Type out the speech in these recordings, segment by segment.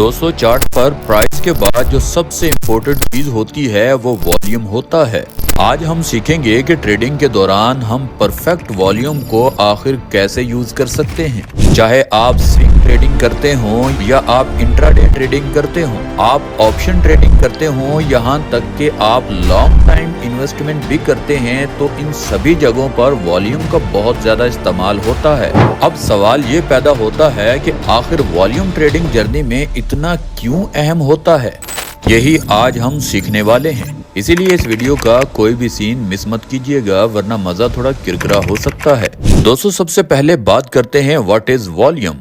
200 chart पर price के बाद जो सबसे इम्पोर्टेंट चीज होती है वो वॉल्यूम होता है। आज हम सीखेंगे कि ट्रेडिंग के दौरान हम परफेक्ट वॉल्यूम को आखिर कैसे यूज कर सकते हैं। चाहे आप स्विंग ट्रेडिंग करते हो या आप इंट्राडे ट्रेडिंग करते हो, आप ऑप्शन ट्रेडिंग करते हो, यहाँ तक कि आप लॉन्ग टाइम इन्वेस्टमेंट भी करते हैं, तो इन सभी जगहों पर वॉल्यूम का बहुत ज्यादा इस्तेमाल होता है। अब सवाल ये पैदा होता है कि आखिर वॉल्यूम ट्रेडिंग जर्नी में इतना क्यों अहम होता है, यही आज हम सीखने वाले हैं। इसीलिए इस वीडियो का कोई भी सीन मिस मत कीजिएगा, वरना मजा थोड़ा किरकिरा हो सकता है। दोस्तों, सबसे पहले बात करते हैं व्हाट इज वॉल्यूम,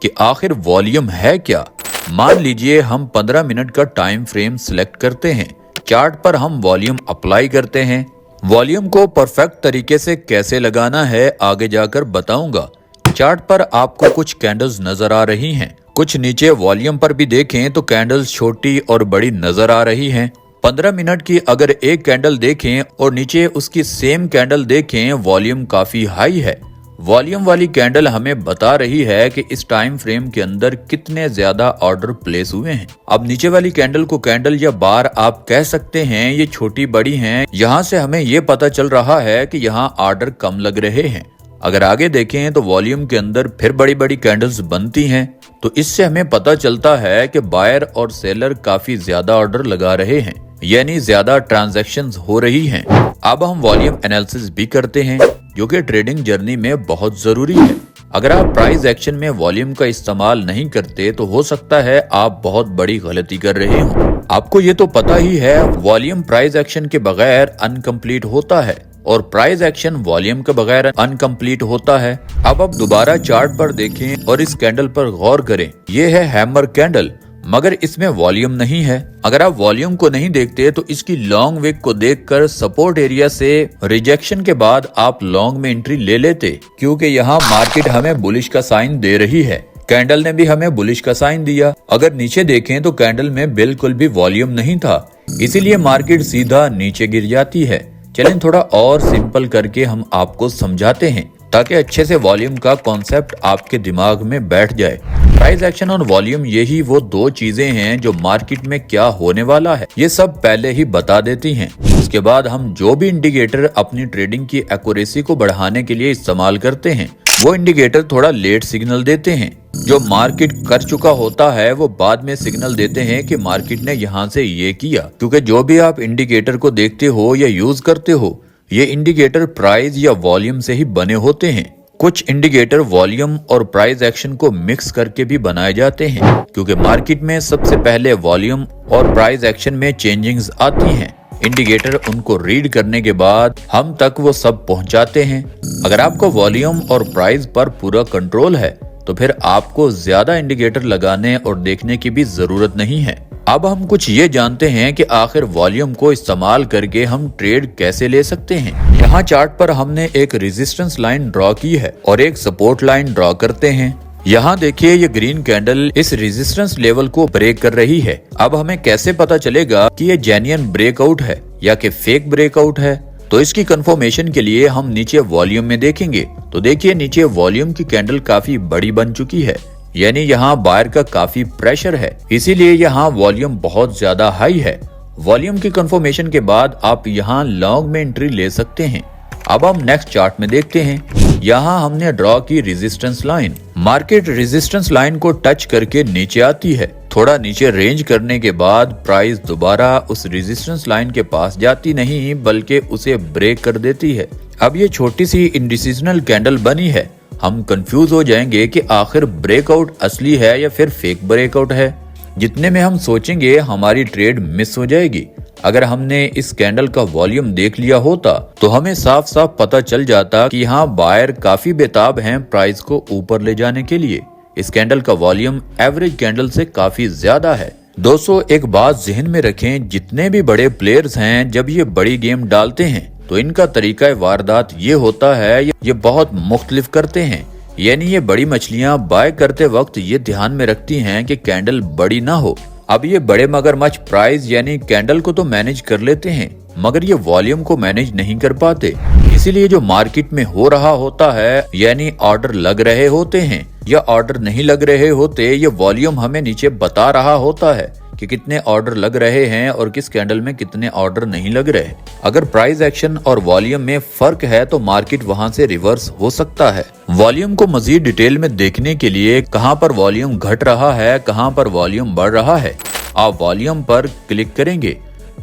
कि आखिर वॉल्यूम है क्या। मान लीजिए हम 15 मिनट का टाइम फ्रेम सिलेक्ट करते हैं, चार्ट पर हम वॉल्यूम अप्लाई करते हैं। वॉल्यूम को परफेक्ट तरीके से कैसे लगाना है आगे जाकर बताऊंगा। चार्ट पर आपको कुछ कैंडल्स नजर आ रही हैं, कुछ नीचे वॉल्यूम पर भी देखें तो कैंडल्स छोटी और बड़ी नजर आ रही हैं। 15 मिनट की अगर एक कैंडल देखें और नीचे उसकी सेम कैंडल देखें, वॉल्यूम काफी हाई है। वॉल्यूम वाली कैंडल हमें बता रही है कि इस टाइम फ्रेम के अंदर कितने ज्यादा ऑर्डर प्लेस हुए हैं। अब नीचे वाली कैंडल को कैंडल या बार आप कह सकते हैं, ये छोटी बड़ी हैं। यहाँ से हमें ये पता चल रहा है कि यहाँ ऑर्डर कम लग रहे हैं। अगर आगे देखें तो वॉल्यूम के अंदर फिर बड़ी बड़ी कैंडल्स बनती हैं, तो इससे हमें पता चलता है कि बायर और सेलर काफी ज्यादा ऑर्डर लगा रहे हैं, यानी ज्यादा ट्रांजैक्शंस हो रही हैं। अब हम वॉल्यूम एनालिसिस भी करते हैं, जो कि ट्रेडिंग जर्नी में बहुत जरूरी है। अगर आप प्राइस एक्शन में वॉल्यूम का इस्तेमाल नहीं करते तो हो सकता है आप बहुत बड़ी गलती कर रहे हो। आपको ये तो पता ही है, वॉल्यूम प्राइस एक्शन के बगैर अनकम्प्लीट होता है और प्राइस एक्शन वॉल्यूम के बगैर अनकम्प्लीट होता है। अब आप दोबारा चार्ट पर देखें और इस कैंडल पर गौर करें। ये है हैमर कैंडल, मगर इसमें वॉल्यूम नहीं है। अगर आप वॉल्यूम को नहीं देखते तो इसकी लॉन्ग विक को देखकर सपोर्ट एरिया से रिजेक्शन के बाद आप लॉन्ग में एंट्री ले लेते, क्योंकि यहाँ मार्केट हमें बुलिश का साइन दे रही है। कैंडल ने भी हमें बुलिश का साइन दिया। अगर नीचे देखें तो कैंडल में बिल्कुल भी वॉल्यूम नहीं था, इसीलिए मार्केट सीधा नीचे गिर जाती है। चलें थोड़ा और सिंपल करके हम आपको समझाते हैं, ताकि अच्छे से वॉल्यूम का कॉन्सेप्ट आपके दिमाग में बैठ जाए। प्राइस एक्शन और वॉल्यूम, यही वो दो चीजें हैं जो मार्केट में क्या होने वाला है ये सब पहले ही बता देती हैं। उसके बाद हम जो भी इंडिकेटर अपनी ट्रेडिंग की एक्यूरेसी को बढ़ाने के लिए इस्तेमाल करते हैं, वो इंडिकेटर थोड़ा लेट सिग्नल देते हैं। जो मार्केट कर चुका होता है वो बाद में सिग्नल देते हैं कि मार्केट ने यहाँ से ये किया, क्योंकि जो भी आप इंडिकेटर को देखते हो या यूज करते हो, ये इंडिकेटर प्राइस या वॉल्यूम से ही बने होते हैं। कुछ इंडिकेटर वॉल्यूम और प्राइस एक्शन को मिक्स करके भी बनाए जाते हैं, क्योंकि मार्केट में सबसे पहले वॉल्यूम और प्राइस एक्शन में चेंजिंग्स आती हैं। इंडिकेटर उनको रीड करने के बाद हम तक वो सब पहुंचाते हैं। अगर आपको वॉल्यूम और प्राइस पर पूरा कंट्रोल है तो फिर आपको ज्यादा इंडिकेटर लगाने और देखने की भी जरूरत नहीं है। अब हम कुछ ये जानते हैं कि आखिर वॉल्यूम को इस्तेमाल करके हम ट्रेड कैसे ले सकते हैं। यहाँ चार्ट पर हमने एक रेजिस्टेंस लाइन ड्रॉ की है और एक सपोर्ट लाइन ड्रॉ करते हैं। यहाँ देखिए, ये ग्रीन कैंडल इस रेजिस्टेंस लेवल को ब्रेक कर रही है। अब हमें कैसे पता चलेगा कि ये जेन्युइन ब्रेकआउट है या कि फेक ब्रेकआउट है? तो इसकी कंफर्मेशन के लिए हम नीचे वॉल्यूम में देखेंगे। तो देखिए, नीचे वॉल्यूम की कैंडल काफी बड़ी बन चुकी है, यानी यहाँ बायर का काफी प्रेशर है, इसीलिए यहाँ वॉल्यूम बहुत ज्यादा हाई है। वॉल्यूम की कंफर्मेशन के बाद आप यहाँ लॉन्ग में एंट्री ले सकते हैं। अब हम नेक्स्ट चार्ट में देखते हैं। यहाँ हमने ड्रॉ की resistance line. Market resistance line को टच करके नीचे आती है। थोड़ा नीचे रेंज करने के बाद प्राइस दोबारा उस रेजिस्टेंस लाइन के पास जाती नहीं, बल्कि उसे ब्रेक कर देती है। अब ये छोटी सी इंडिसीजनल कैंडल बनी है। हम कंफ्यूज हो जाएंगे कि आखिर ब्रेकआउट असली है या फिर फेक ब्रेकआउट है। जितने में हम सोचेंगे हमारी ट्रेड मिस हो जाएगी। अगर हमने इस कैंडल का वॉल्यूम देख लिया होता तो हमें साफ साफ पता चल जाता कि यहाँ बायर काफी बेताब हैं प्राइस को ऊपर ले जाने के लिए। इस कैंडल का वॉल्यूम एवरेज कैंडल से काफी ज्यादा है। दोस्तों, एक बात जहन में रखें, जितने भी बड़े प्लेयर्स हैं जब ये बड़ी गेम डालते हैं तो इनका तरीका वारदात ये होता है, ये बहुत मुख्तलिफ करते हैं। यानी ये बड़ी मछलियां बाय करते वक्त ये ध्यान में रखती हैं कि कैंडल बड़ी ना हो। अब ये बड़े मगरमच्छ प्राइस यानी कैंडल को तो मैनेज कर लेते हैं, मगर ये वॉल्यूम को मैनेज नहीं कर पाते। इसीलिए जो मार्केट में हो रहा होता है, यानी ऑर्डर लग रहे होते हैं, या ऑर्डर नहीं लग रहे होते, ये वॉल्यूम हमें नीचे बता रहा होता है कि कितने ऑर्डर लग रहे हैं और किस कैंडल में कितने ऑर्डर नहीं लग रहे। अगर प्राइस एक्शन और वॉल्यूम में फर्क है तो मार्केट वहां से रिवर्स हो सकता है। वॉल्यूम को मजीद डिटेल में देखने के लिए कहां पर वॉल्यूम घट रहा है, कहां पर वॉल्यूम बढ़ रहा है, आप वॉल्यूम पर क्लिक करेंगे,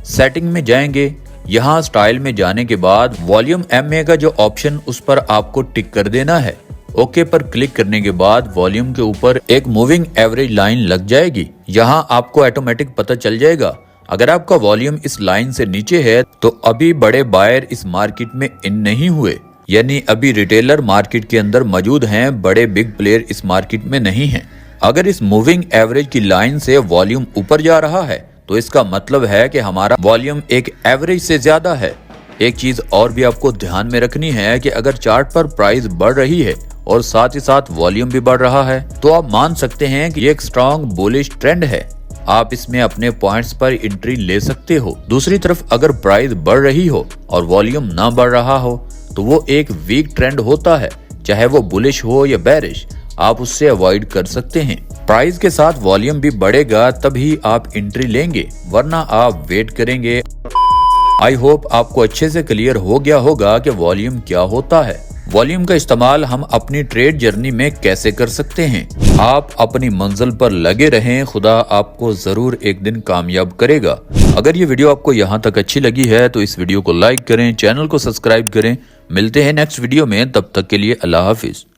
सेटिंग में जाएंगे, यहाँ स्टाइल में जाने के बाद वॉल्यूम MA का जो ऑप्शन उस पर आपको टिक कर देना है। ओके पर क्लिक करने के बाद वॉल्यूम के ऊपर एक मूविंग एवरेज लाइन लग जाएगी। यहाँ आपको ऑटोमेटिक पता चल जाएगा अगर आपका वॉल्यूम इस लाइन से नीचे है तो अभी बड़े बायर इस मार्केट में इन नहीं हुए, यानी अभी रिटेलर मार्केट के अंदर मौजूद हैं, बड़े बिग प्लेयर इस मार्केट में नहीं हैं। अगर इस मूविंग एवरेज की लाइन से वॉल्यूम ऊपर जा रहा है तो इसका मतलब है कि हमारा वॉल्यूम एक एवरेज से ज्यादा है। एक चीज और भी आपको ध्यान में रखनी है कि अगर चार्ट पर प्राइस बढ़ रही है और साथ ही साथ वॉल्यूम भी बढ़ रहा है तो आप मान सकते हैं कि ये एक स्ट्रॉन्ग बुलिश ट्रेंड है। आप इसमें अपने पॉइंट्स पर एंट्री ले सकते हो। दूसरी तरफ अगर प्राइस बढ़ रही हो और वॉल्यूम ना बढ़ रहा हो तो वो एक वीक ट्रेंड होता है, चाहे वो बुलिश हो या बेरिश, आप उससे अवॉइड कर सकते हैं। प्राइस के साथ वॉल्यूम भी बढ़ेगा तभी आप एंट्री लेंगे, वरना आप वेट करेंगे। आई होप आपको अच्छे से क्लियर हो गया होगा कि वॉल्यूम क्या होता है। वॉल्यूम का इस्तेमाल हम अपनी ट्रेड जर्नी में कैसे कर सकते हैं। आप अपनी मंजिल पर लगे रहें, खुदा आपको जरूर एक दिन कामयाब करेगा। अगर ये वीडियो आपको यहाँ तक अच्छी लगी है तो इस वीडियो को लाइक करें, चैनल को सब्सक्राइब करें। मिलते हैं नेक्स्ट वीडियो में, तब तक के लिए अल्लाह हाफिज।